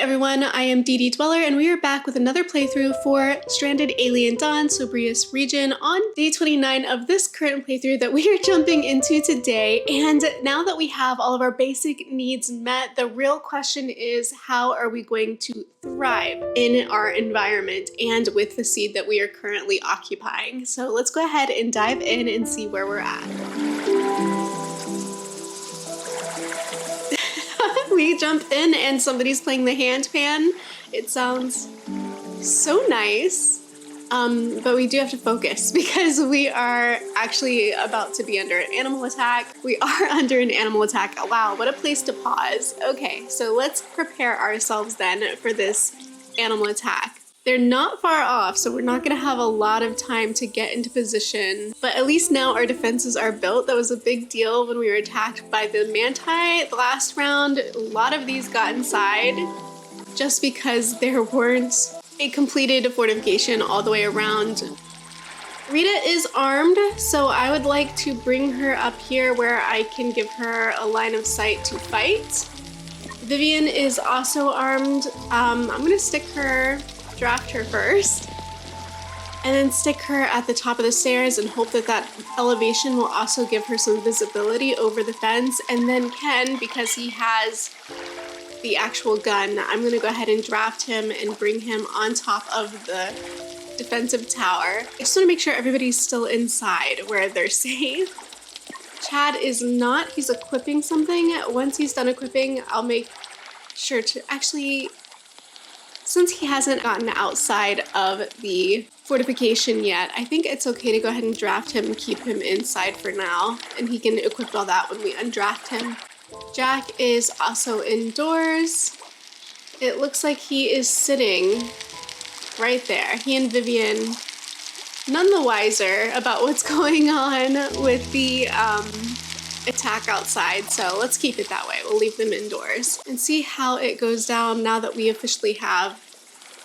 everyone, I am DD Dweller and we are back with another playthrough for Stranded Alien Dawn Sobrius region on day 29 of this current playthrough that we are jumping into today. And now that we have all of our basic needs met, the real question is, how are we going to thrive in our environment and with the seed that we are currently occupying? So let's go ahead and dive in and see where we're at. We jump in and somebody's playing the handpan. It sounds so nice, but we do have to focus because we are actually about to be under an animal attack. We are under an animal attack. Wow, what a place to pause. Okay, so let's prepare ourselves then for this animal attack. They're not far off, so we're not gonna have a lot of time to get into position, but at least now our defenses are built. That was a big deal when we were attacked by the manti the last round. A lot of these got inside just because there weren't a completed fortification all the way around. Rita is armed, so I would like to bring her up here where I can give her a line of sight to fight. Vivian is also armed. I'm gonna stick her, draft her first, and then stick her at the top of the stairs and hope that that elevation will also give her some visibility over the fence. And then Ken, because he has the actual gun, I'm gonna go ahead and draft him and bring him on top of the defensive tower. I just wanna make sure everybody's still inside where they're safe. Chad is not, he's equipping something. Once he's done equipping, I'll make sure to actually, since he hasn't gotten outside of the fortification yet, I think it's okay to go ahead and draft him and keep him inside for now, and he can equip all that when we undraft him. Jack is also indoors. It looks like he is sitting right there. He and Vivian, none the wiser about what's going on with the attack outside, so let's keep it that way. We'll leave them indoors and see how it goes down now that we officially have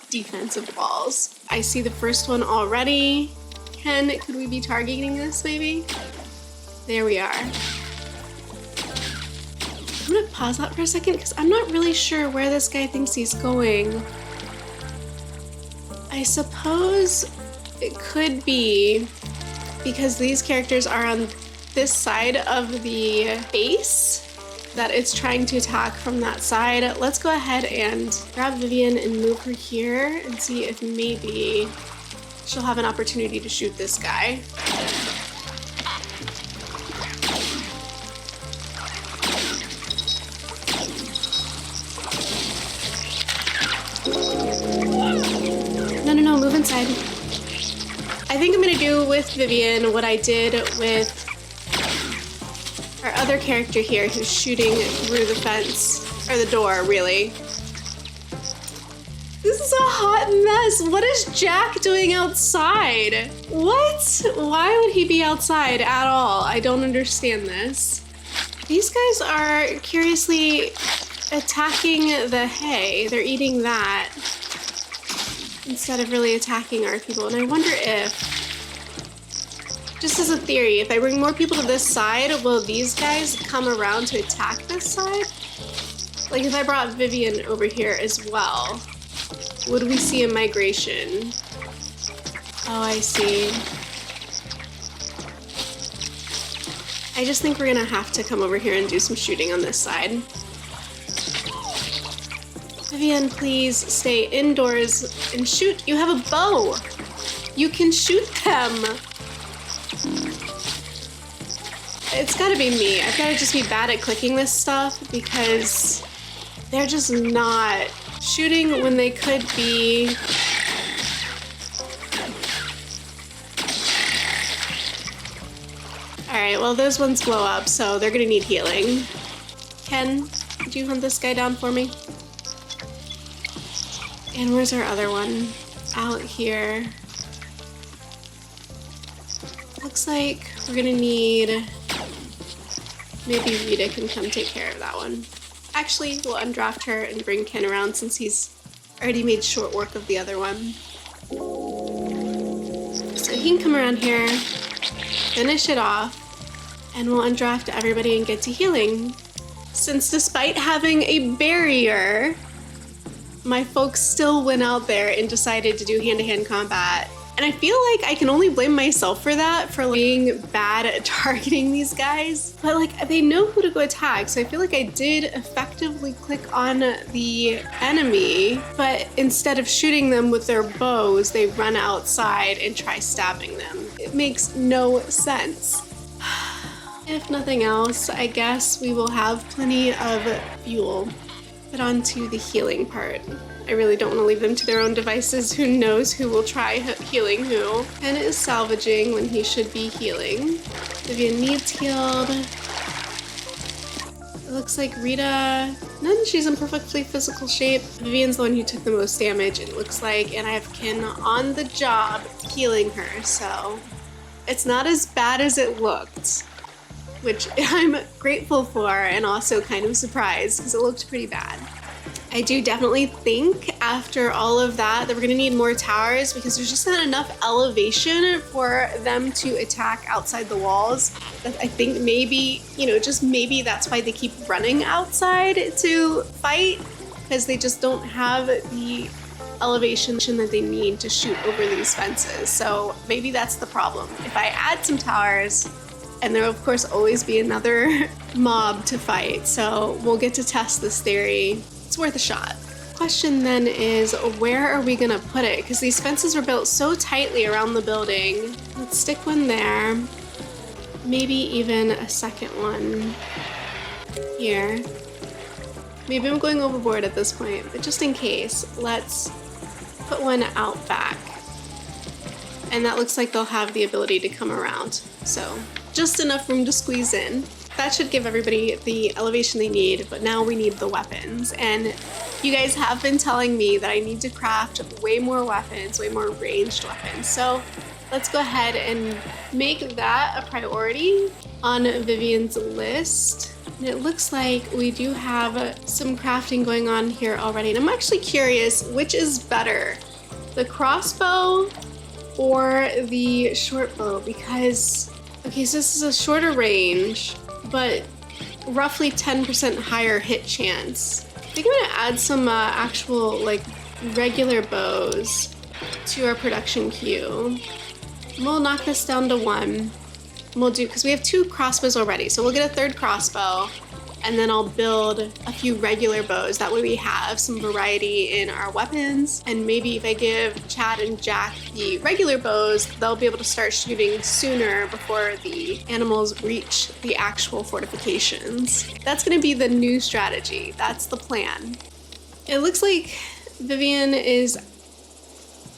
defensive walls. I see the first one already. Ken, could we be targeting this maybe? There we are. I'm gonna pause that for a second because I'm not really sure where this guy thinks he's going. I suppose it could be because these characters are on this side of the base that it's trying to attack from that side. Let's go ahead and grab Vivian and move her here and see if maybe she'll have an opportunity to shoot this guy. No, move inside. I think I'm gonna do with Vivian what I did with our other character here who's shooting through the fence, or the door, really. This is a hot mess. What is Jack doing outside? What? Why would he be outside at all? I don't understand this. These guys are curiously attacking the hay. They're eating that instead of really attacking our people. And I wonder if, just as a theory, if I bring more people to this side, will these guys come around to attack this side? Like if I brought Vivian over here as well, would we see a migration? Oh, I see. I just think we're gonna have to come over here and do some shooting on this side. Vivian, please stay indoors and shoot. You have a bow. You can shoot them. It's gotta be me. I've gotta just be bad at clicking this stuff because they're just not shooting when they could be. Alright, well those ones blow up, so they're gonna need healing. Ken, could you hunt this guy down for me? And where's our other one? Out here. Looks like we're gonna need, maybe Rita can come take care of that one. Actually, we'll undraft her and bring Ken around since he's already made short work of the other one. So he can come around here, finish it off, and we'll undraft everybody and get to healing. Since despite having a barrier, my folks still went out there and decided to do hand-to-hand combat. And I feel like I can only blame myself for that, for being bad at targeting these guys. But like, they know who to go attack, so I feel like I did effectively click on the enemy, but instead of shooting them with their bows, they run outside and try stabbing them. It makes no sense. If nothing else, I guess we will have plenty of fuel. But on to the healing part. I really don't want to leave them to their own devices. Who knows who will try healing who. Ken is salvaging when he should be healing. Vivian needs healed. It looks like Rita, she's in perfectly physical shape. Vivian's the one who took the most damage, it looks like, and I have Ken on the job healing her, so it's not as bad as it looked, which I'm grateful for and also kind of surprised because it looked pretty bad. I do definitely think after all of that we're gonna need more towers because there's just not enough elevation for them to attack outside the walls. I think maybe, just maybe that's why they keep running outside to fight, because they just don't have the elevation that they need to shoot over these fences. So maybe that's the problem. If I add some towers, and there will of course always be another mob to fight, so we'll get to test this theory. It's worth a shot. Question then is, where are we gonna put it? Because these fences were built so tightly around the building. Let's stick one there. Maybe even a second one here. Maybe I'm going overboard at this point, but just in case, let's put one out back. And that looks like they'll have the ability to come around. So just enough room to squeeze in. That should give everybody the elevation they need, but now we need the weapons. And you guys have been telling me that I need to craft way more weapons, way more ranged weapons. So let's go ahead and make that a priority on Vivian's list. And it looks like we do have some crafting going on here already. And I'm actually curious, which is better, the crossbow or the short bow? Because, okay, so this is a shorter range, but roughly 10% higher hit chance. I think I'm gonna add some actual like regular bows to our production queue. We'll knock this down to 1. We'll do, because we have 2 crossbows already, so we'll get a 3rd crossbow, and then I'll build a few regular bows. That way we have some variety in our weapons. And maybe if I give Chad and Jack the regular bows, they'll be able to start shooting sooner before the animals reach the actual fortifications. That's gonna be the new strategy. That's the plan. It looks like Vivian is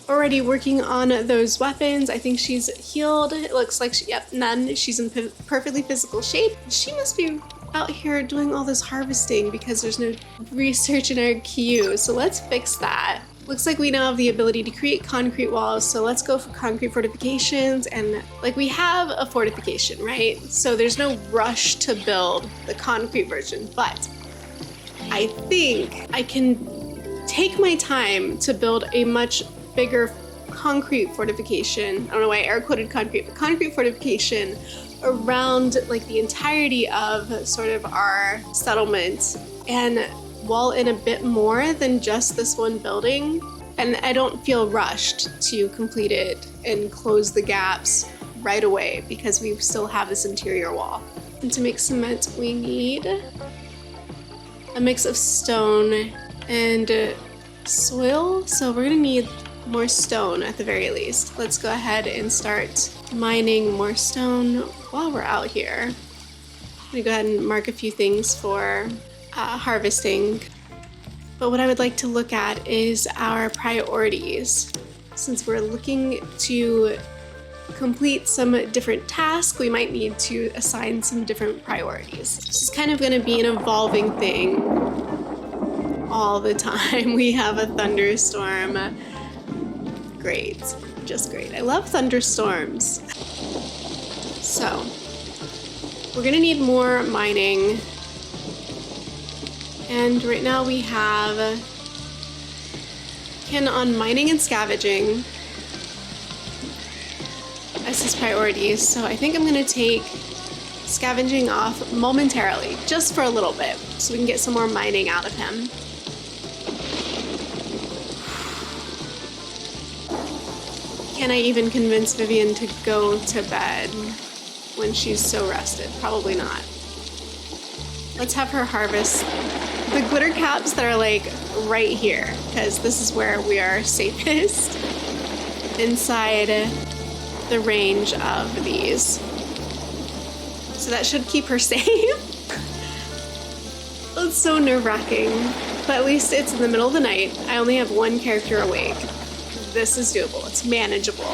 already working on those weapons. I think she's healed. It looks like, none. She's in perfectly physical shape. She must be out here doing all this harvesting because there's no research in our queue. So let's fix that. Looks like we now have the ability to create concrete walls. So let's go for concrete fortifications. And like, we have a fortification, right? So there's no rush to build the concrete version, but I think I can take my time to build a much bigger concrete fortification. I don't know why I air quoted concrete, but concrete fortification around like the entirety of sort of our settlement and wall in a bit more than just this one building. And I don't feel rushed to complete it and close the gaps right away because we still have this interior wall. And to make cement, we need a mix of stone and soil. So we're gonna need more stone at the very least. Let's go ahead and start mining more stone while we're out here. I'm gonna go ahead and mark a few things for harvesting. But what I would like to look at is our priorities. Since we're looking to complete some different tasks, we might need to assign some different priorities. This is kind of gonna be an evolving thing all the time. We have a thunderstorm. Great, just great. I love thunderstorms. So, we're gonna need more mining. And right now we have Ken on mining and scavenging as his priorities. So I think I'm gonna take scavenging off momentarily, just for a little bit, so we can get some more mining out of him. Can I even convince Vivian to go to bed when she's so rested? Probably not. Let's have her harvest the glitter caps that are like right here, because this is where we are safest inside the range of these. So that should keep her safe. It's so nerve-wracking, but at least it's in the middle of the night. I only have one character awake. This is doable. It's manageable.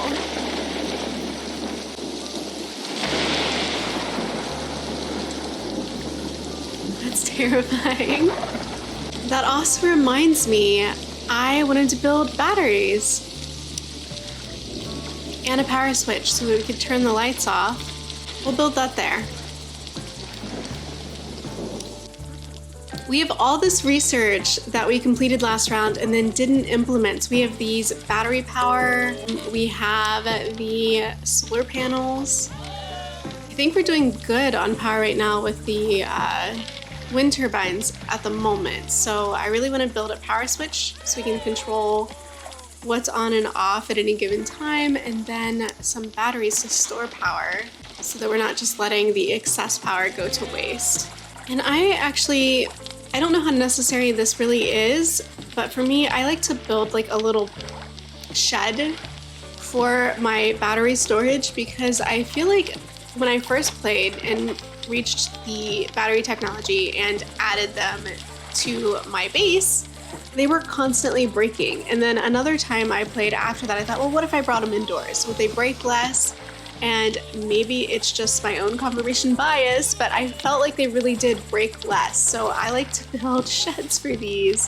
That's terrifying. That also reminds me, I wanted to build batteries and a power switch so we could turn the lights off. We'll build that there. We have all this research that we completed last round and then didn't implement. We have these battery power, we have the solar panels. I think we're doing good on power right now with the wind turbines at the moment. So I really want to build a power switch so we can control what's on and off at any given time, and then some batteries to store power so that we're not just letting the excess power go to waste. And I don't know how necessary this really is, but for me, I like to build like a little shed for my battery storage, because I feel like when I first played and reached the battery technology and added them to my base, they were constantly breaking. And then another time I played after that, I thought, well, what if I brought them indoors? Would they break less? And maybe it's just my own confirmation bias, but I felt like they really did break less. So I like to build sheds for these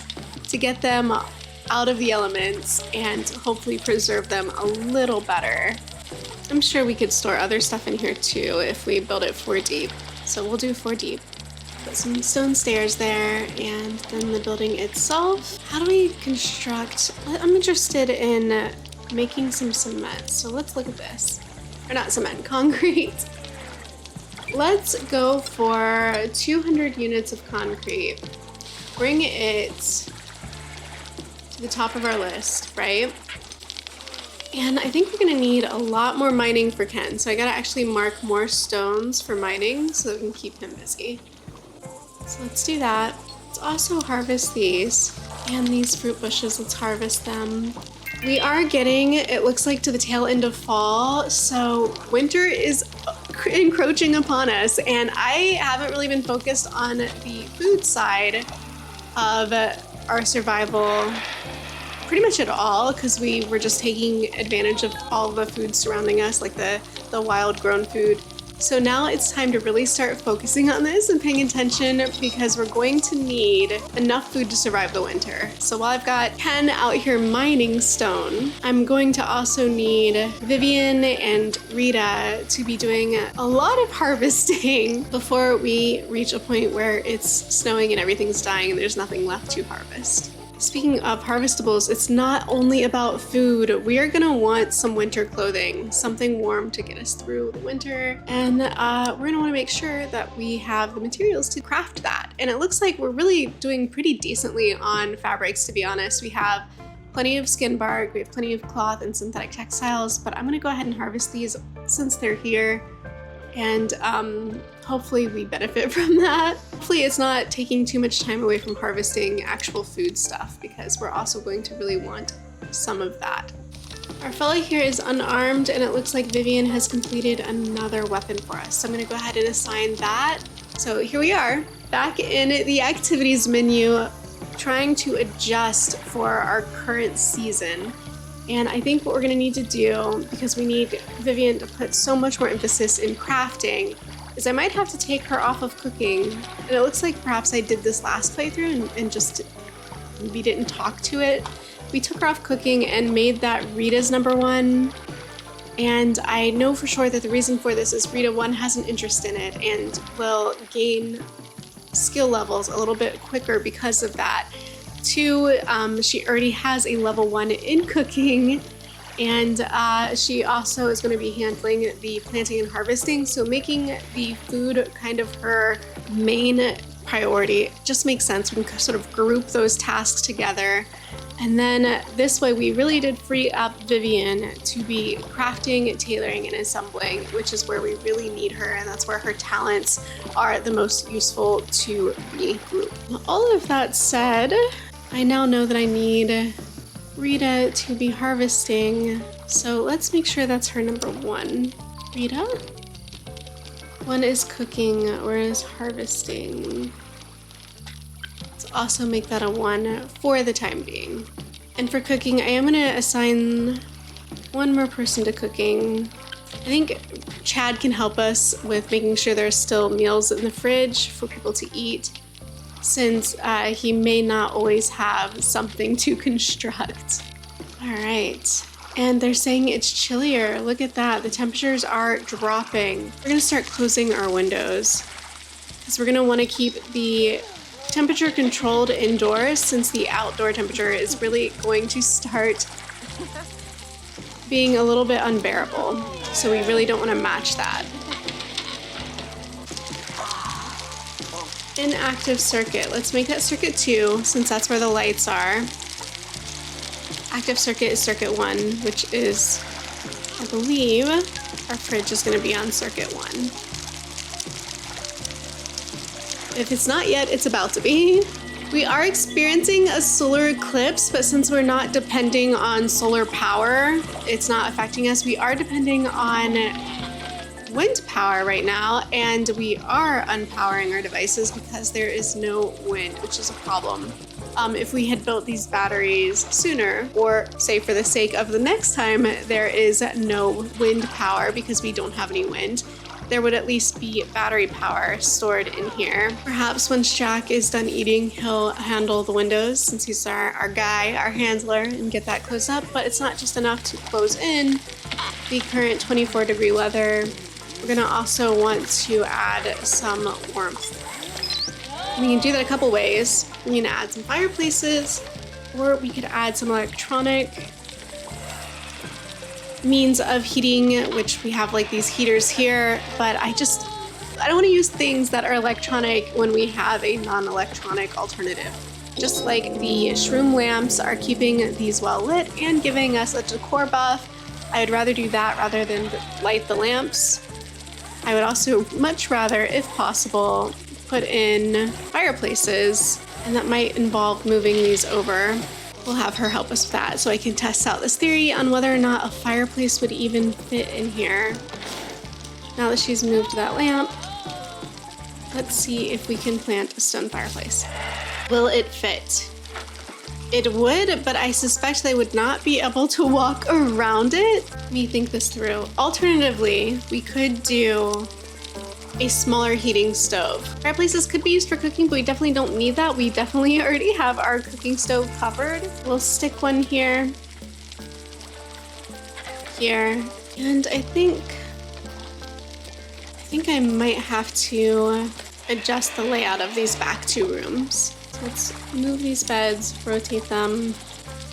to get them out of the elements and hopefully preserve them a little better. I'm sure we could store other stuff in here too if we build it 4 deep. So we'll do 4 deep. Put some stone stairs there, and then the building itself. How do we construct? I'm interested in making some cement. So let's look at this. Or not cement, concrete. Let's go for 200 units of concrete. Bring it to the top of our list, right? And I think we're gonna need a lot more mining for Ken. So I gotta actually mark more stones for mining so that we can keep him busy. So let's do that. Let's also harvest these. And these fruit bushes, let's harvest them. We are getting, it looks like, to the tail end of fall, so winter is encroaching upon us, and I haven't really been focused on the food side of our survival pretty much at all, because we were just taking advantage of all the food surrounding us, like the wild grown food. So now it's time to really start focusing on this and paying attention, because we're going to need enough food to survive the winter. So while I've got Ken out here mining stone, I'm going to also need Vivian and Rita to be doing a lot of harvesting before we reach a point where it's snowing and everything's dying and there's nothing left to harvest. Speaking of harvestables, it's not only about food. We are gonna want some winter clothing, something warm to get us through the winter. And we're gonna wanna make sure that we have the materials to craft that. And it looks like we're really doing pretty decently on fabrics, to be honest. We have plenty of skin bark, we have plenty of cloth and synthetic textiles, but I'm gonna go ahead and harvest these since they're here. And hopefully we benefit from that. Hopefully it's not taking too much time away from harvesting actual food stuff, because we're also going to really want some of that. Our fellow here is unarmed, and it looks like Vivian has completed another weapon for us. So I'm gonna go ahead and assign that. So here we are, back in the activities menu, trying to adjust for our current season. And I think what we're gonna need to do, because we need Vivian to put so much more emphasis in crafting, is I might have to take her off of cooking. And it looks like perhaps I did this last playthrough and just we didn't talk to it. We took her off cooking and made that Rita's #1. And I know for sure that the reason for this is Rita, 1, has an interest in it and will gain skill levels a little bit quicker because of that. 2, she already has a level 1 in cooking, and she also is going to be handling the planting and harvesting, so making the food kind of her main priority. It just makes sense. We can sort of group those tasks together. And then this way we really did free up Vivian to be crafting, tailoring, and assembling, which is where we really need her, and that's where her talents are the most useful to regroup. All of that said, I now know that I need Rita to be harvesting, so let's make sure that's her number 1. Rita? 1 is cooking, or is harvesting. Let's also make that a 1 for the time being. And for cooking, I am going to assign 1 more person to cooking. I think Chad can help us with making sure there's still meals in the fridge for people to eat, since he may not always have something to construct. All right. And they're saying it's chillier. Look at that. The temperatures are dropping. We're going to start closing our windows because we're going to want to keep the temperature controlled indoors, since the outdoor temperature is really going to start being a little bit unbearable. So we really don't want to match that. Inactive circuit. Let's make that circuit 2, since that's where the lights are. Active circuit is circuit 1, which is, I believe, our fridge is going to be on circuit 1. If it's not yet, it's about to be. We are experiencing a solar eclipse, but since we're not depending on solar power, it's not affecting us. We are depending on wind power right now, and we are unpowering our devices because there is no wind, which is a problem. If we had built these batteries sooner, or say for the sake of the next time there is no wind power because we don't have any wind, there would at least be battery power stored in here. Perhaps once Jack is done eating, he'll handle the windows, since he's our guy, our handler, and get that closed up. But it's not just enough to close in the current 24-degree weather. We're gonna also want to add some warmth. We can do that a couple ways. We can add some fireplaces, or we could add some electronic means of heating, which we have like these heaters here, but I don't want to use things that are electronic when we have a non-electronic alternative. Just like the shroom lamps are keeping these well lit and giving us a decor buff, I would rather do that rather than light the lamps. I would also much rather, if possible, put in fireplaces, and that might involve moving these over. We'll have her help us with that so I can test out this theory on whether or not a fireplace would even fit in here. Now that she's moved that lamp, let's see if we can plant a stone fireplace. Will it fit? It would, but I suspect they would not be able to walk around it. Let me think this through. Alternatively, we could do a smaller heating stove. Fireplaces could be used for cooking, but we definitely don't need that. We definitely already have our cooking stove covered. We'll stick one here, and I think I might have to adjust the layout of these back 2 rooms. So let's move these beds, rotate them,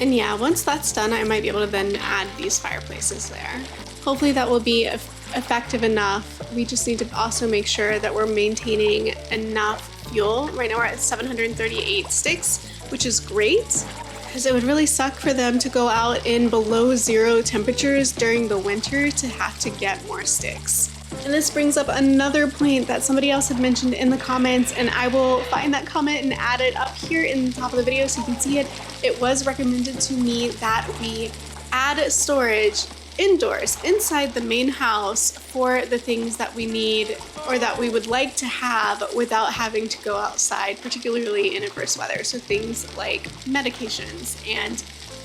and yeah, once that's done, I might be able to then add these fireplaces there. Hopefully that will be effective enough. We just need to also make sure that we're maintaining enough fuel. Right now we're at 738 sticks, which is great, because it would really suck for them to go out in below 0 temperatures during the winter to have to get more sticks. And this brings up another point that somebody else had mentioned in the comments, and I will find that comment and add it up here in the top of the video so you can see it. It was recommended to me that we add storage indoors, inside the main house, for the things that we need or that we would like to have without having to go outside, particularly in adverse weather. So things like medications and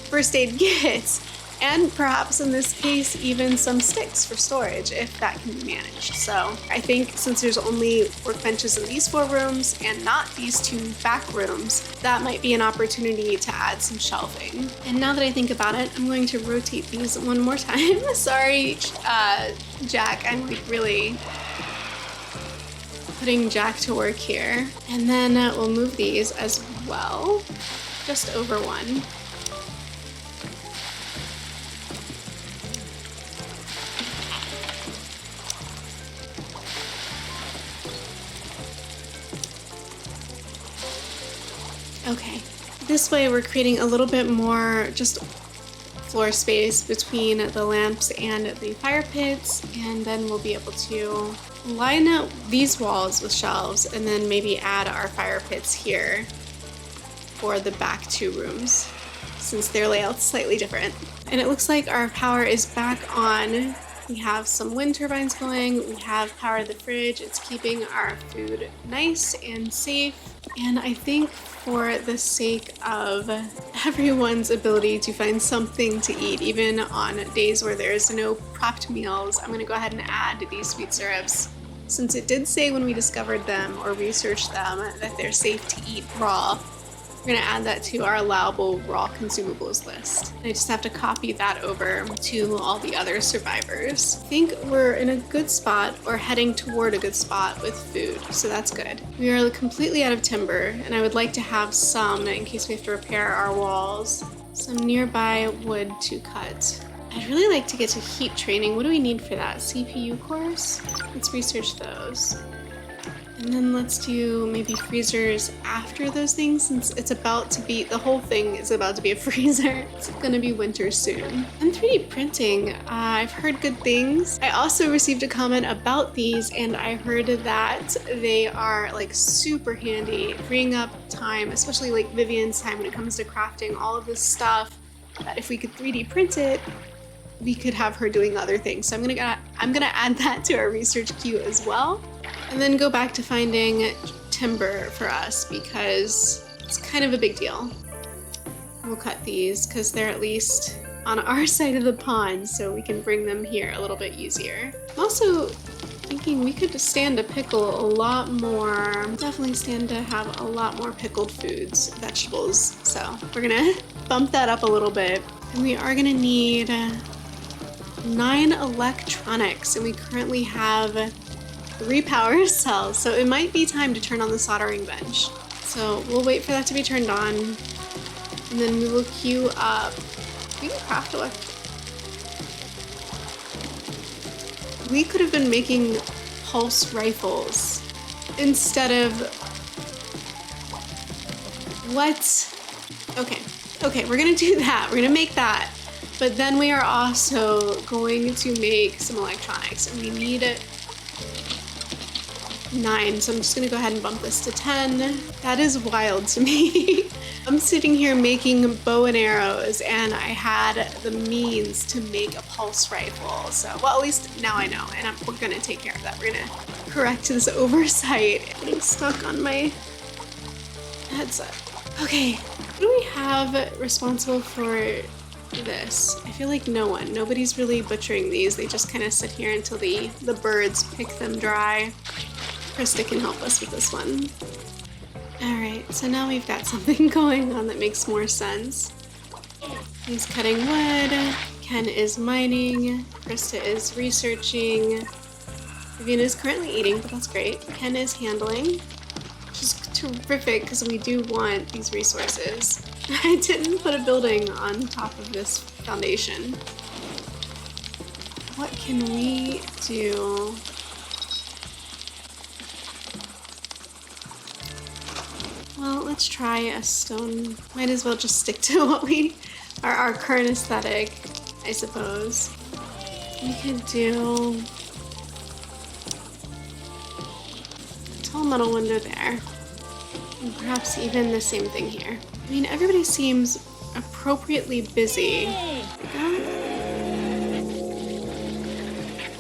first aid kits, and perhaps in this case even some sticks for storage if that can be managed. So I think since there's only workbenches in these 4 rooms and not these 2 back rooms, that might be an opportunity to add some shelving. And now that I think about it, I'm going to rotate these one more time. Sorry, Jack, I'm like really putting Jack to work here. And then we'll move these as well, just over 1. Okay, this way we're creating a little bit more just floor space between the lamps and the fire pits, and then we'll be able to line up these walls with shelves and then maybe add our fire pits here for the back 2 rooms, since their layout's slightly different. And it looks like our power is back on. We have some wind turbines going, we have power to the fridge, it's keeping our food nice and safe. And I think for the sake of everyone's ability to find something to eat, even on days where there's no prepped meals, I'm gonna go ahead and add these sweet syrups. Since it did say when we discovered them or researched them that they're safe to eat raw, we're gonna add that to our allowable raw consumables list. I just have to copy that over to all the other survivors. I think we're in a good spot, or heading toward a good spot with food, so that's good. We are completely out of timber, and I would like to have some in case we have to repair our walls. Some nearby wood to cut. I'd really like to get to heat training. What do we need for that? CPU cores? Let's research those. And then let's do maybe freezers after those things, since it's about to be, the whole thing is about to be a freezer. It's gonna be winter soon. And 3D printing, I've heard good things. I also received a comment about these, and I heard that they are like super handy, freeing up time, especially like Vivian's time when it comes to crafting all of this stuff, that if we could 3D print it, we could have her doing other things. So I'm gonna add that to our research queue as well. And then go back to finding timber for us, because it's kind of a big deal. We'll cut these because they're at least on our side of the pond, so we can bring them here a little bit easier. I'm also thinking we could stand to pickle a lot more. Definitely stand to have a lot more pickled foods, vegetables. So we're gonna bump that up a little bit. And we are gonna need 9 electronics, and we currently have 3 power cells, so it might be time to turn on the soldering bench. So we'll wait for that to be turned on, and then we will queue up. We can craft We could have been making pulse rifles instead of... What? Okay, we're gonna do that. We're gonna make that. But then we are also going to make some electronics, and we need 9, so I'm just gonna go ahead and bump this to 10. That is wild to me. I'm sitting here making bow and arrows, and I had the means to make a pulse rifle. So, well, at least now I know, and we're gonna take care of that. We're gonna correct this oversight. I'm getting stuck on my headset. Okay, who do we have responsible for this? I feel like no one. Nobody's really butchering these. They just kind of sit here until the birds pick them dry. Krista can help us with this one. Alright, so now we've got something going on that makes more sense. He's cutting wood, Ken is mining, Krista is researching, Vivian is currently eating, but that's great. Ken is handling, which is terrific because we do want these resources. I didn't put a building on top of this foundation. What can we do? Well, let's try a stone. Might as well just stick to what our current aesthetic, I suppose. We could do a tall metal window there. And perhaps even the same thing here. I mean, everybody seems appropriately busy.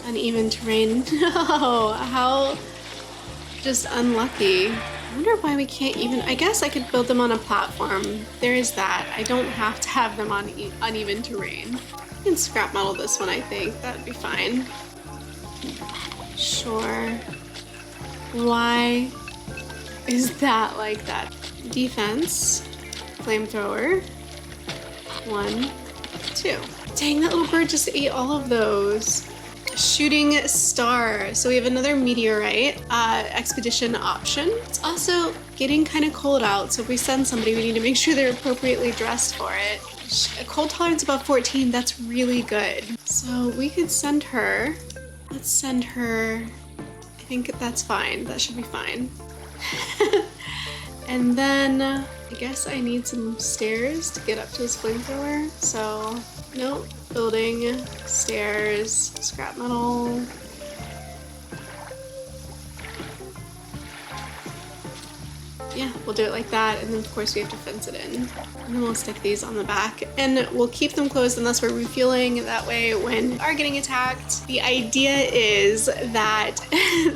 Uneven terrain. No, how just unlucky. I wonder why we can't even... I guess I could build them on a platform. There is that. I don't have to have them on uneven terrain. I can scrap metal this one, I think. That'd be fine. Sure. Why is that like that? Defense. Flamethrower. 1, 2. Dang, that little bird just ate all of those. Shooting star. So we have another meteorite expedition option. It's also getting kind of cold out, so if we send somebody, we need to make sure they're appropriately dressed for it. A cold tolerance above 14, that's really good. So we could send her. Let's send her. I think that's fine. That should be fine. And then I guess I need some stairs to get up to this flamethrower. So, nope. Building, stairs, scrap metal. Yeah, we'll do it like that, and then of course we have to fence it in. And then we'll stick these on the back, and we'll keep them closed unless we're refueling. That way, when we are getting attacked, the idea is that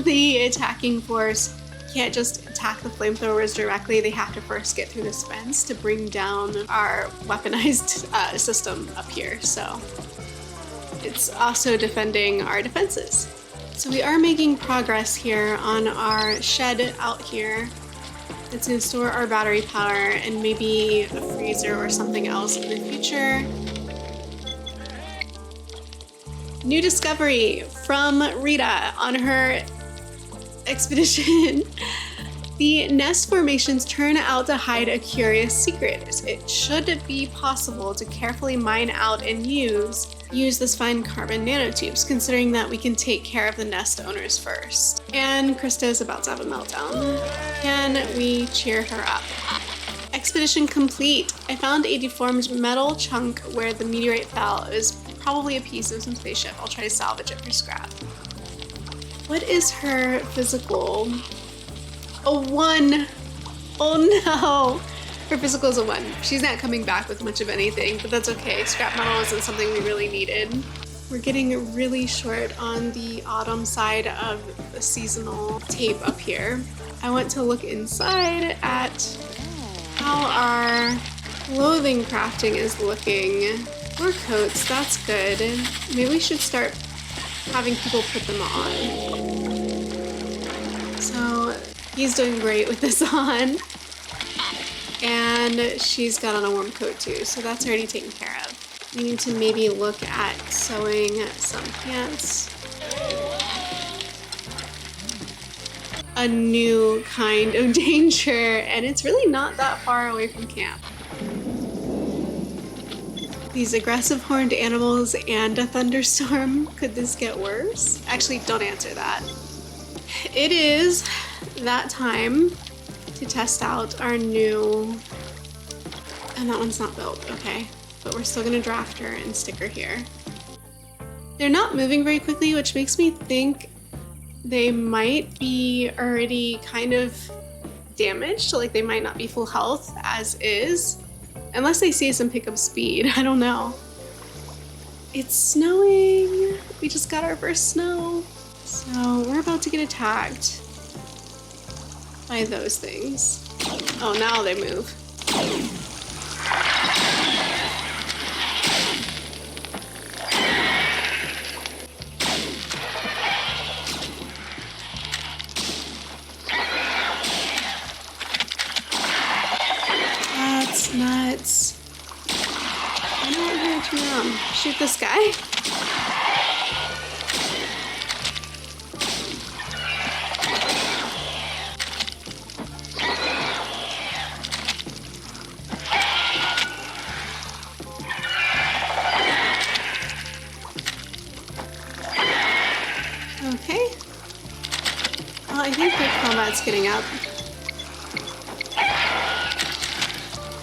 the attacking force can't just attack the flamethrowers directly. They have to first get through this fence to bring down our weaponized system up here. So it's also defending our defenses. So we are making progress here on our shed out here. It's going to store our battery power and maybe a freezer or something else in the future. New discovery from Rita on her expedition. The nest formations turn out to hide a curious secret. It should be possible to carefully mine out and use this fine carbon nanotubes, considering that we can take care of the nest owners first. And Krista is about to have a meltdown. Can we cheer her up? Expedition complete. I found a deformed metal chunk where the meteorite fell. It was probably a piece of some spaceship. I'll try to salvage it for scrap. What is her physical? A 1. Oh no. Her physical is a 1. She's not coming back with much of anything, but that's okay. Scrap metal isn't something we really needed. We're getting really short on the autumn side of the seasonal tape up here. I want to look inside at how our clothing crafting is looking. More coats, that's good. Maybe we should start having people put them on. So he's doing great with this on. And she's got on a warm coat too, so that's already taken care of. We need to maybe look at sewing some pants. A new kind of danger, and it's really not that far away from camp. These aggressive horned animals and a thunderstorm. Could this get worse? Actually, don't answer that. It is that time to test out our new, and that one's not built, okay. But we're still gonna draft her and stick her here. They're not moving very quickly, which makes me think they might be already kind of damaged, so like they might not be full health as is. Unless they see us and pick up speed, I don't know. It's snowing. We just got our first snow. So we're about to get attacked by those things. Oh, now they move. That's nuts. I don't know what to do. Shoot this guy. Okay. Well, I think the combat's getting up.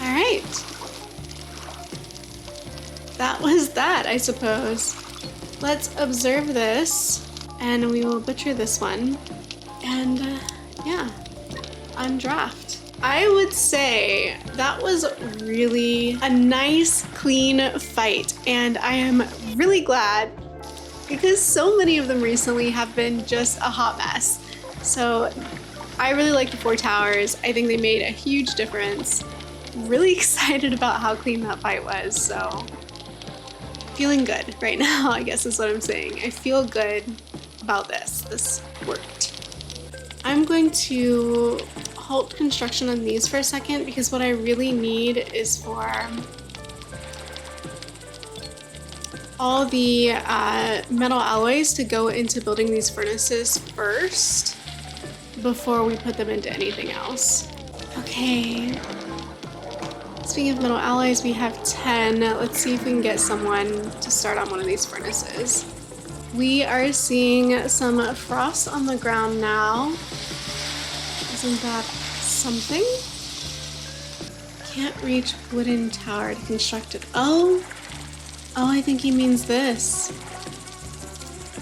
Alright. That was that, I suppose. Let's observe this, and we will butcher this one. And, yeah, undraft. I would say that was really a nice, clean fight, and I am really glad because so many of them recently have been just a hot mess. So I really like the 4 towers. I think they made a huge difference. Really excited about how clean that fight was, so feeling good right now, I guess is what I'm saying. I feel good about this. This worked. I'm going to halt construction on these for a second because what I really need is for all the metal alloys to go into building these furnaces first before we put them into anything else. Okay. Speaking of metal alloys, we have 10. Let's see if we can get someone to start on one of these furnaces. We are seeing some frost on the ground now. Isn't that something? Can't reach wooden tower to construct it. Oh, I think he means this.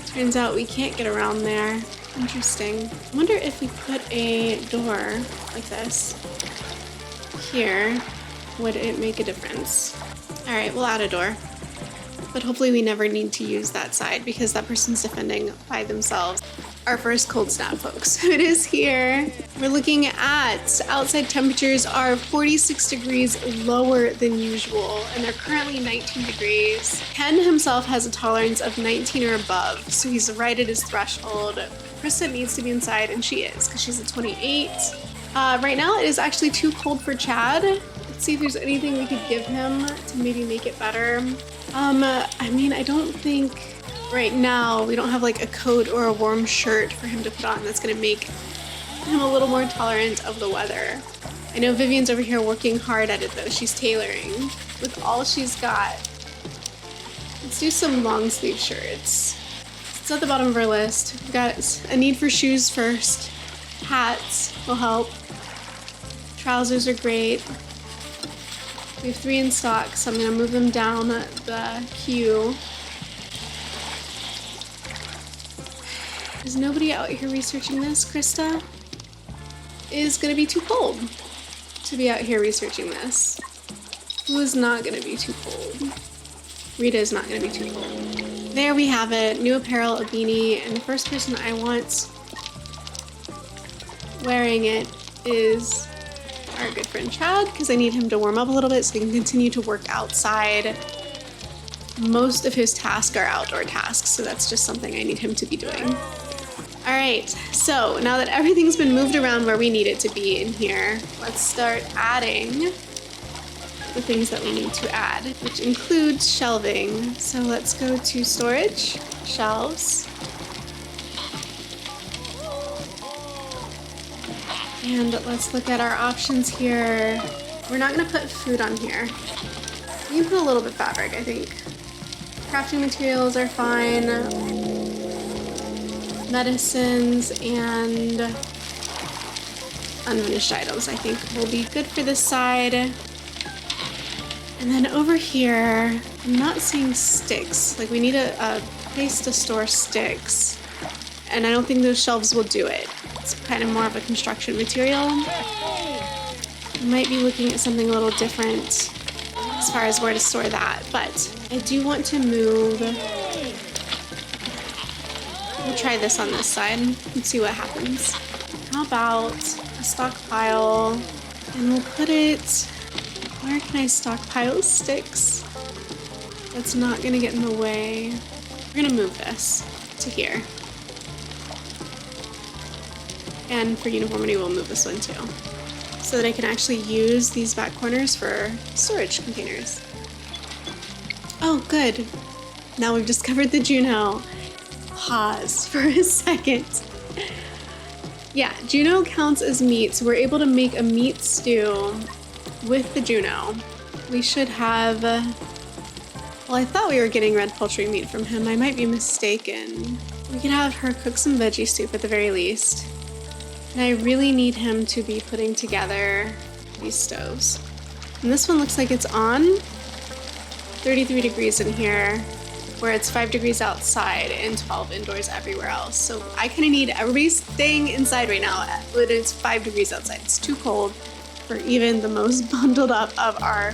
Turns out we can't get around there. Interesting. I wonder if we put a door like this here, would it make a difference? All right, we'll add a door. But hopefully we never need to use that side because that person's defending by themselves. Our first cold snap, folks. It is here. We're looking at outside temperatures are 46 degrees lower than usual, and they're currently 19 degrees. Ken himself has a tolerance of 19 or above, so he's right at his threshold. Krista needs to be inside, and she is, because she's at 28. Right now, it is actually too cold for Chad. Let's see if there's anything we could give him to maybe make it better. I mean, I don't think right now we don't have like a coat or a warm shirt for him to put on that's gonna make him a little more tolerant of the weather. I know Vivian's over here working hard at it though. She's tailoring with all she's got. Let's do some long sleeve shirts. It's at the bottom of our list. We've got a need for shoes first. Hats will help. Trousers are great. We have 3 in stock, so I'm going to move them down the queue. Is nobody out here researching this? Krista is going to be too cold to be out here researching this. Who is not going to be too cold? Rita is not going to be too cold. There we have it. New apparel, a beanie, and the first person I want wearing it is our good friend Chad, because I need him to warm up a little bit so he can continue to work outside. Most of his tasks are outdoor tasks, so that's just something I need him to be doing. All right, so now that everything's been moved around where we need it to be in here, let's start adding the things that we need to add, which includes shelving. So let's go to storage, shelves. And let's look at our options here. We're not gonna put food on here. We can put a little bit of fabric, I think. Crafting materials are fine. Medicines and unfinished items, I think, will be good for this side. And then over here, I'm not seeing sticks. Like, we need a place to store sticks. And I don't think those shelves will do it. It's kind of more of a construction material. We might be looking at something a little different as far as where to store that, but I do want to move. We'll try this on this side and see what happens. How about a stockpile? And we'll put it, where can I stockpile sticks? That's not gonna get in the way. We're gonna move this to here. And for uniformity, we'll move this one too, so that I can actually use these back corners for storage containers. Oh, good. Now we've discovered the Juno. Pause for a second. Yeah, Juno counts as meat, so we're able to make a meat stew with the Juno. We should have, well, I thought we were getting red poultry meat from him. I might be mistaken. We could have her cook some veggie soup at the very least. And I really need him to be putting together these stoves. And this one looks like it's on. 33 degrees in here, where it's 5 degrees outside and 12 indoors everywhere else. So I kind of need everybody staying inside right now when it's 5 degrees outside. It's too cold for even the most bundled up of our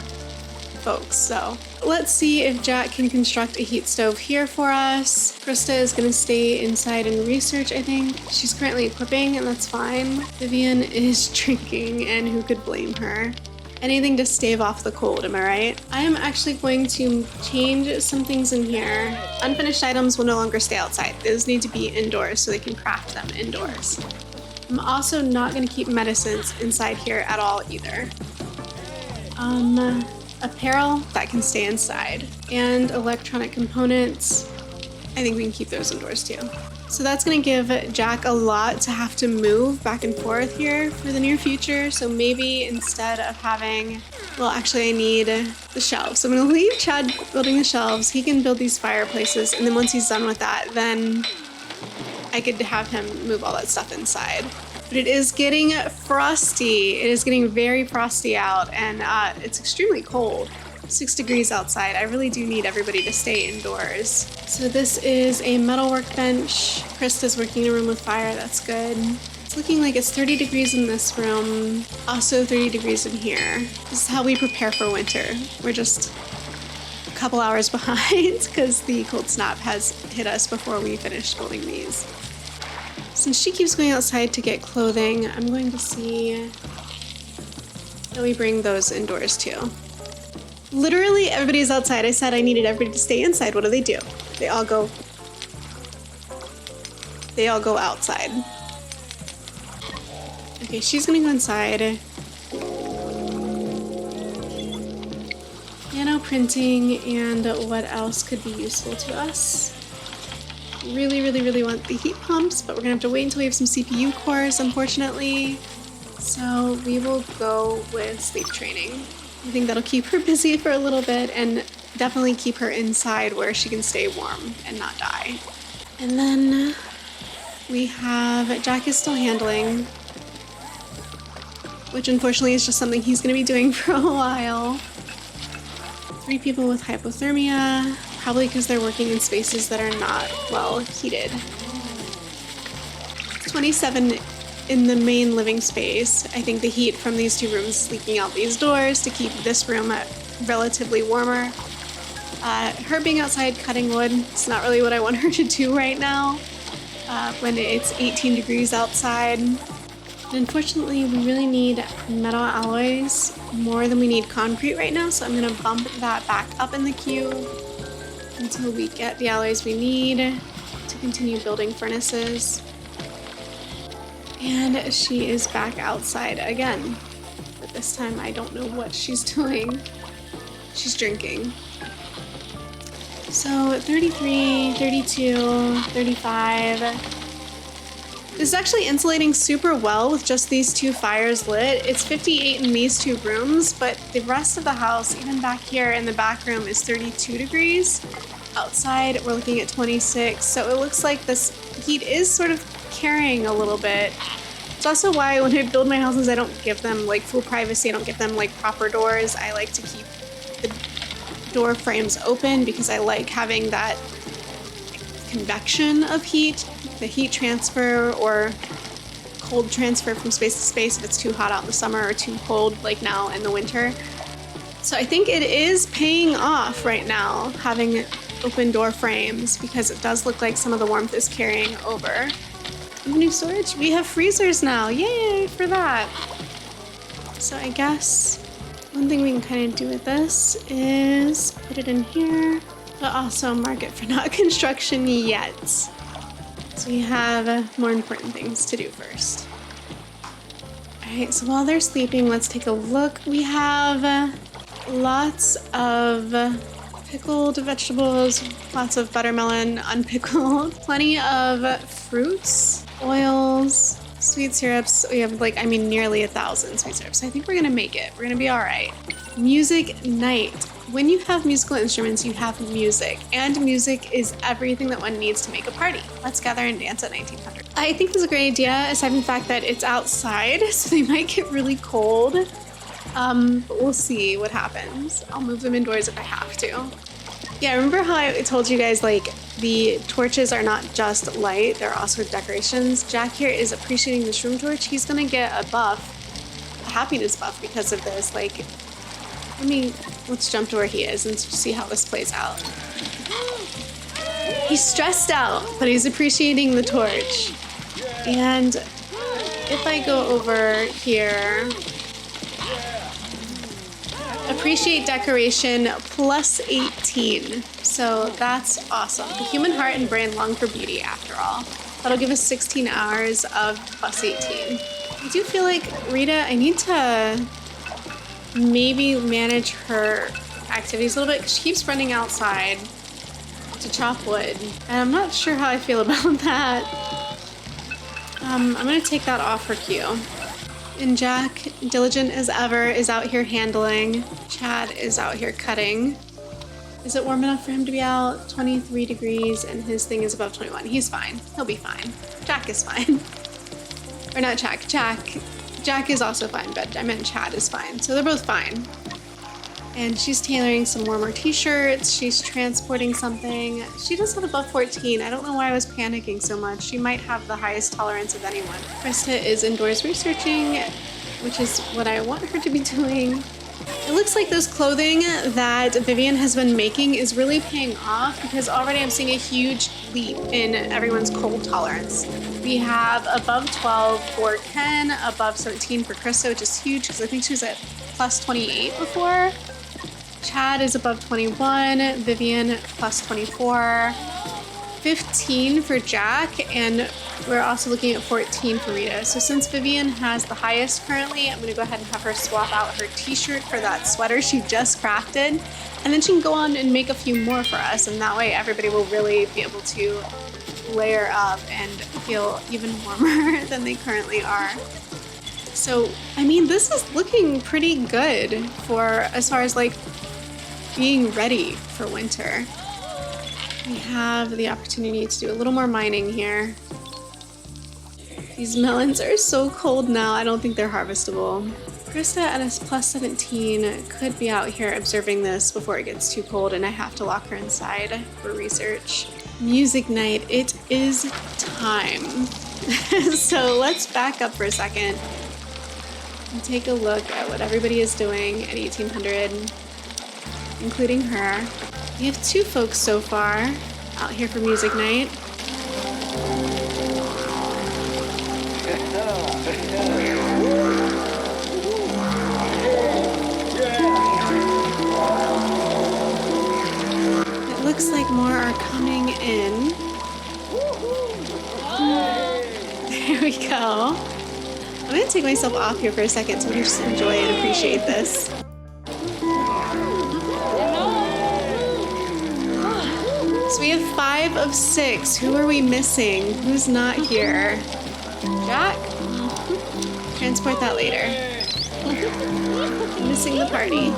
folks. So let's see if Jack can construct a heat stove here for us. Krista is gonna stay inside and research, I think. She's currently equipping, and that's fine. Vivian is drinking, and who could blame her? Anything to stave off the cold, am I right? I am actually going to change some things in here. Unfinished items will no longer stay outside. Those need to be indoors so they can craft them indoors. I'm also not gonna keep medicines inside here at all either. Apparel, that can stay inside. And electronic components, I think we can keep those indoors too. So that's gonna give Jack a lot to have to move back and forth here for the near future. So maybe instead of having, well, actually I need the shelves. So I'm gonna leave Chad building the shelves. He can build these fireplaces, and then once he's done with that, then I could have him move all that stuff inside. But it is getting frosty. It is getting very frosty out, and it's extremely cold. 6 degrees outside. I really do need everybody to stay indoors. So this is a metal workbench. Krista's working in a room with fire. That's good. It's looking like it's 30 degrees in this room. Also 30 degrees in here. This is how we prepare for winter. We're just a couple hours behind because the cold snap has hit us before we finished building these. Since she keeps going outside to get clothing, I'm going to see that we bring those indoors too. Literally everybody's outside. I said I needed everybody to stay inside. What do? They all go outside. Okay, she's gonna go inside. Piano printing, and what else could be useful to us? Really want the heat pumps, but we're gonna have to wait until we have some CPU cores, unfortunately. So we will go with sleep training. I think that'll keep her busy for a little bit and definitely keep her inside where she can stay warm and not die. And then we have Jack is still handling, which unfortunately is just something he's gonna be doing for a while. 3 people with hypothermia, probably because they're working in spaces that are not well heated. 27 in the main living space. I think the heat from these 2 rooms is leaking out these doors to keep this room relatively warmer. Her being outside cutting wood, it's not really what I want her to do right now when it's 18 degrees outside. And unfortunately, we really need metal alloys more than we need concrete right now, so I'm gonna bump that back up in the queue until we get the alloys we need to continue building furnaces. And she is back outside again, but this time I don't know what she's doing. She's drinking. So 33, 32, 35. This is actually insulating super well with just these 2 fires lit. It's 58 in these 2 rooms, but the rest of the house, even back here in the back room, is 32 degrees. Outside, we're looking at 26, so it looks like this heat is sort of carrying a little bit. It's also why when I build my houses, I don't give them like full privacy. I don't give them like proper doors. I like to keep the door frames open because I like having that convection of heat, the heat transfer or cold transfer from space to space if it's too hot out in the summer or too cold like now in the winter. So I think it is paying off right now having open door frames because it does look like some of the warmth is carrying over. New storage? We have freezers now. Yay for that. So I guess one thing we can kind of do with this is put it in here, but also mark it for not construction yet. So we have more important things to do first. Alright, so while they're sleeping, let's take a look. We have lots of pickled vegetables, lots of buttermelon unpickled, plenty of fruits, oils, sweet syrups. We have nearly 1,000 sweet syrups. So I think we're gonna make it. We're gonna be all right. Music night. When you have musical instruments, you have music, and music is everything that one needs to make a party. Let's gather and dance at 1900. I think it's a great idea, aside from the fact that it's outside, so they might get really cold. But we'll see what happens. I'll move them indoors if I have to. Yeah, remember how I told you guys, like, the torches are not just light, they're also decorations? Jack here is appreciating the shroom torch. He's gonna get a buff, a happiness buff because of this. Like, let's jump to where he is and see how this plays out. He's stressed out, but he's appreciating the torch. And if I go over here, appreciate decoration plus 18. So that's awesome. The human heart and brain long for beauty after all. That'll give us 16 hours of plus 18. I do feel like, Rita, I need to maybe manage her activities a little bit because she keeps running outside to chop wood. And I'm not sure how I feel about that. I'm gonna take that off her queue. And Jack, diligent as ever, is out here handling. Chad is out here cutting. Is it warm enough for him to be out? 23 degrees, and his thing is above 21. He's fine. He'll be fine. Jack is fine. Or not Jack. Jack is also fine, but I meant Chad is fine. So they're both fine. And she's tailoring some warmer t-shirts. She's transporting something. She does have above 14. I don't know why I was panicking so much. She might have the highest tolerance of anyone. Krista is indoors researching, which is what I want her to be doing. It looks like this clothing that Vivian has been making is really paying off because already I'm seeing a huge leap in everyone's cold tolerance. We have above 12 for Ken, above 13 for Krista, which is huge because I think she was at plus 28 before. Chad is above 21, Vivian plus 24, 15 for Jack, and we're also looking at 14 for Rita. So since Vivian has the highest currently, I'm gonna go ahead and have her swap out her t-shirt for that sweater she just crafted, and then she can go on and make a few more for us, and that way everybody will really be able to layer up and feel even warmer than they currently are. So, I mean, this is looking pretty good for as far as like being ready for winter. We have the opportunity to do a little more mining here. These melons are so cold now, I don't think they're harvestable. Krista at a plus 17 could be out here observing this before it gets too cold and I have to lock her inside for research. Music night, it is time. So let's back up for a second and take a look at what everybody is doing at 1800, including her. We have 2 folks so far out here for music night. It looks like more are coming in. There we go. I'm gonna take myself off here for a second so we can just enjoy and appreciate this. So we have 5 of 6. Who are we missing? Who's not here? Jack? Transport that later. Missing the party.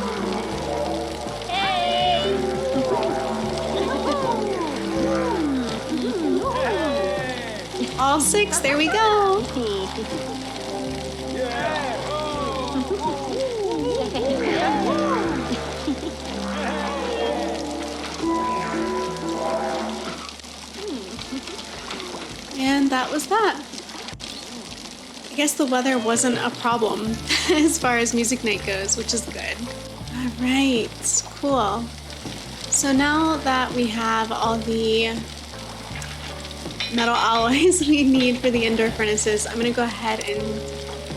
All 6, there we go. And that was that. I guess the weather wasn't a problem as far as music night goes, which is good. All right, cool. So now that we have all the metal alloys we need for the indoor furnaces, I'm gonna go ahead and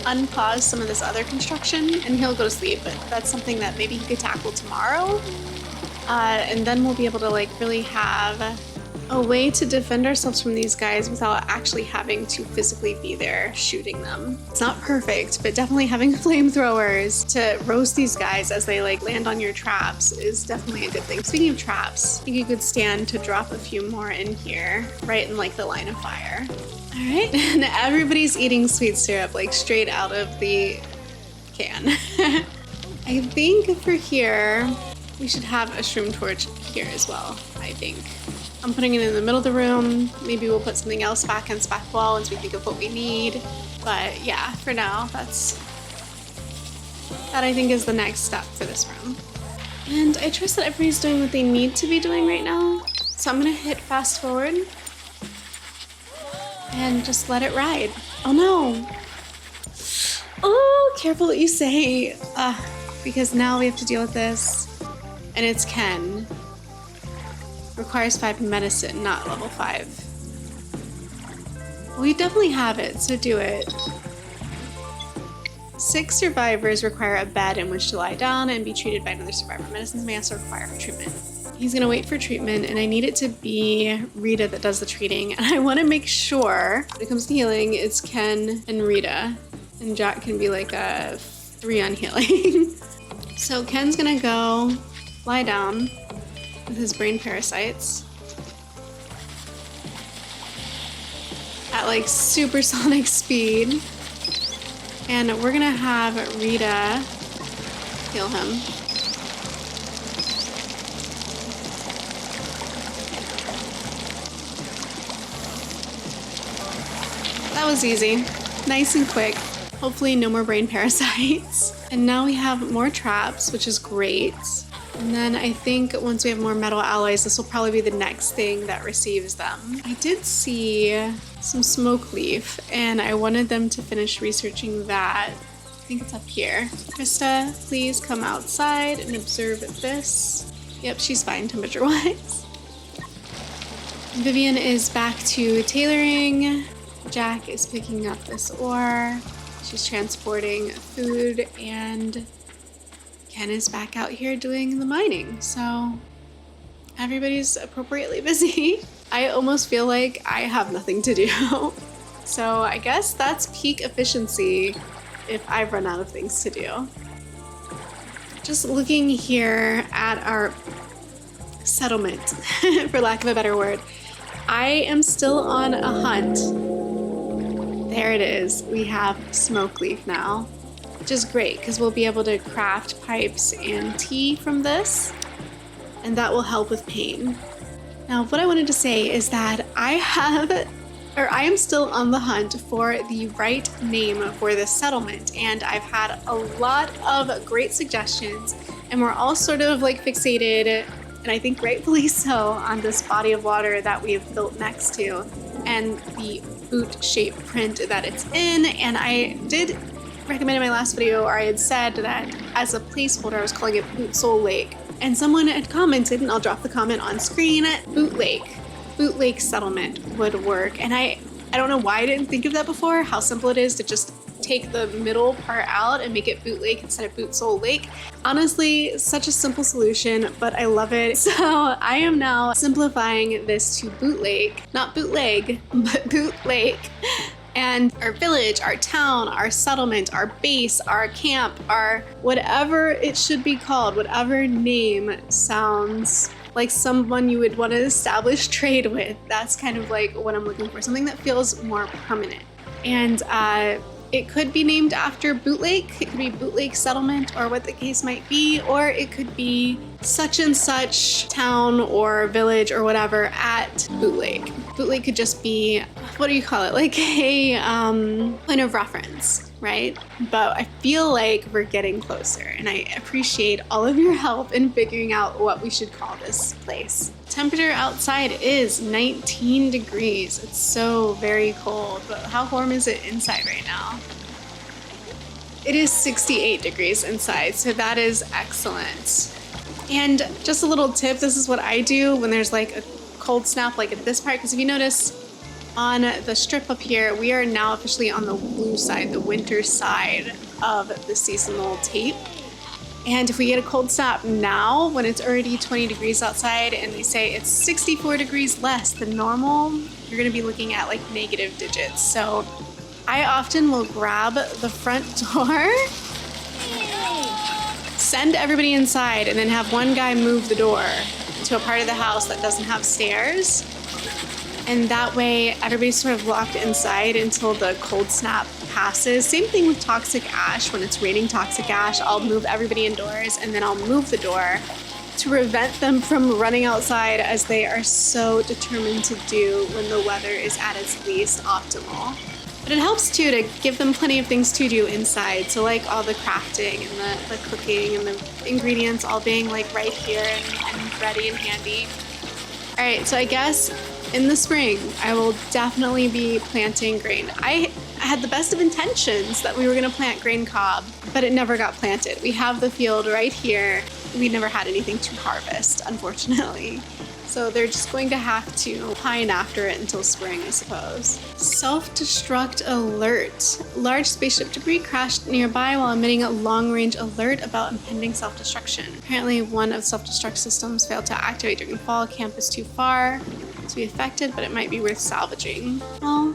unpause some of this other construction and he'll go to sleep, but that's something that maybe he could tackle tomorrow. And then we'll be able to like really have a way to defend ourselves from these guys without actually having to physically be there shooting them. It's not perfect, but definitely having flamethrowers to roast these guys as they like land on your traps is definitely a good thing. Speaking of traps, I think you could stand to drop a few more in here, right in like the line of fire. All right, and everybody's eating sweet syrup like straight out of the can. I think for here, we should have a shroom torch here as well, I think. I'm putting it in the middle of the room. Maybe we'll put something else back on spec wall once we think of what we need. But yeah, for now, that I think is the next step for this room. And I trust that everybody's doing what they need to be doing right now. So I'm gonna hit fast forward and just let it ride. Oh no. Oh, careful what you say. Because now we have to deal with this. And it's Ken. Requires 5 medicine, not level 5. Well, you definitely have it, so do it. 6 survivors require a bed in which to lie down and be treated by another survivor. Medicines may also require treatment. He's gonna wait for treatment, and I need it to be Rita that does the treating. And I wanna make sure, when it comes to healing, it's Ken and Rita. And Jack can be like a 3 on healing. So Ken's gonna go lie down with his brain parasites at like supersonic speed, and we're gonna have Rita heal him. That was easy. Nice and quick. Hopefully no more brain parasites. And now we have more traps, which is great. And then I think once we have more metal alloys, this will probably be the next thing that receives them. I did see some smoke leaf, and I wanted them to finish researching that. I think it's up here. Krista, please come outside and observe this. Yep, she's fine temperature-wise. Vivian is back to tailoring. Jack is picking up this ore. She's transporting food, and Ken is back out here doing the mining. So everybody's appropriately busy. I almost feel like I have nothing to do. So I guess that's peak efficiency if I've run out of things to do. Just looking here at our settlement, for lack of a better word, I am still on a hunt. There it is. We have smoke leaf now, which is great because we'll be able to craft pipes and tea from this, and that will help with pain. Now, what I wanted to say is that I am still on the hunt for the right name for this settlement, and I've had a lot of great suggestions, and we're all sort of like fixated, and I think rightfully so, on this body of water that we've built next to and the boot-shaped print that it's in. And I did recommend in my last video, or I had said that as a placeholder I was calling it Boot Soul Lake, and someone had commented, and I'll drop the comment on screen, Boot Lake Settlement would work. And I don't know why I didn't think of that before, how simple it is to just take the middle part out and make it Boot Lake instead of Boot Soul Lake. Honestly, such a simple solution, but I love it. So I am now simplifying this to Boot Lake, not bootleg, but Boot Lake. And our village, our town, our settlement, our base, our camp, our whatever it should be called, whatever name sounds like someone you would want to establish trade with. That's kind of like what I'm looking for, something that feels more permanent. And it could be named after Boot Lake. It could be Boot Lake Settlement, or what the case might be, or it could be such and such town or village or whatever at Boot Lake. Boot Lake could just be, what do you call it? Like a point of reference, right? But I feel like we're getting closer, and I appreciate all of your help in figuring out what we should call this place. Temperature outside is 19 degrees. It's so very cold, but how warm is it inside right now? It is 68 degrees inside, so that is excellent. And just a little tip, this is what I do when there's like a cold snap like at this part, because if you notice on the strip up here, we are now officially on the blue side, the winter side of the seasonal tape. And if we get a cold snap now, when it's already 20 degrees outside and they say it's 64 degrees less than normal, you're gonna be looking at like negative digits. So I often will grab the front door, send everybody inside, and then have one guy move the door to a part of the house that doesn't have stairs. And that way everybody's sort of locked inside until the cold snap passes. Same thing with toxic ash. When it's raining toxic ash, I'll move everybody indoors, and then I'll move the door to prevent them from running outside, as they are so determined to do when the weather is at its least optimal. But it helps too to give them plenty of things to do inside. So like all the crafting and the cooking and the ingredients all being like right here and ready and handy. All right, so I guess in the spring, I will definitely be planting grain. I had the best of intentions that we were gonna plant grain cob, but it never got planted. We have the field right here. We never had anything to harvest, unfortunately. So they're just going to have to pine after it until spring, I suppose. Self-destruct alert. Large spaceship debris crashed nearby while emitting a long-range alert about impending self-destruction. Apparently one of self-destruct systems failed to activate during fall. Camp is too far to be affected, but it might be worth salvaging. Well,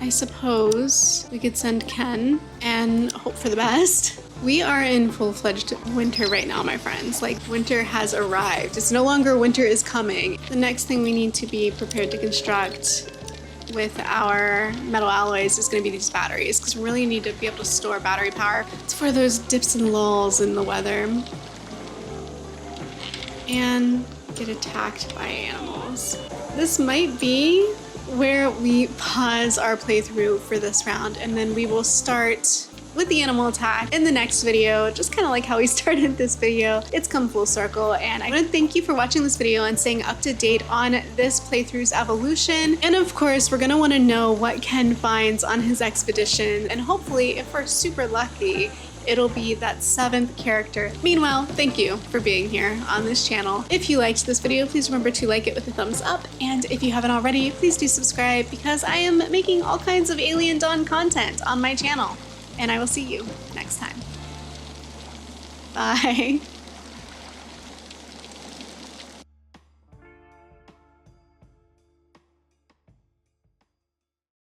I suppose we could send Ken and hope for the best. We are in full-fledged winter right now, my friends. Like, winter has arrived. It's no longer winter is coming. The next thing we need to be prepared to construct with our metal alloys is going to be these batteries, because we really need to be able to store battery power. It's for those dips and lulls in the weather. And get attacked by animals. This might be where we pause our playthrough for this round, and then we will start with the animal attack in the next video, just kind of like how we started this video. It's come full circle, and I want to thank you for watching this video and staying up to date on this playthrough's evolution. And of course, we're going to want to know what Ken finds on his expedition, and hopefully, if we're super lucky, it'll be that 7th character. Meanwhile, thank you for being here on this channel. If you liked this video, please remember to like it with a thumbs up. And if you haven't already, please do subscribe, because I am making all kinds of Alien Dawn content on my channel. And I will see you next time. Bye.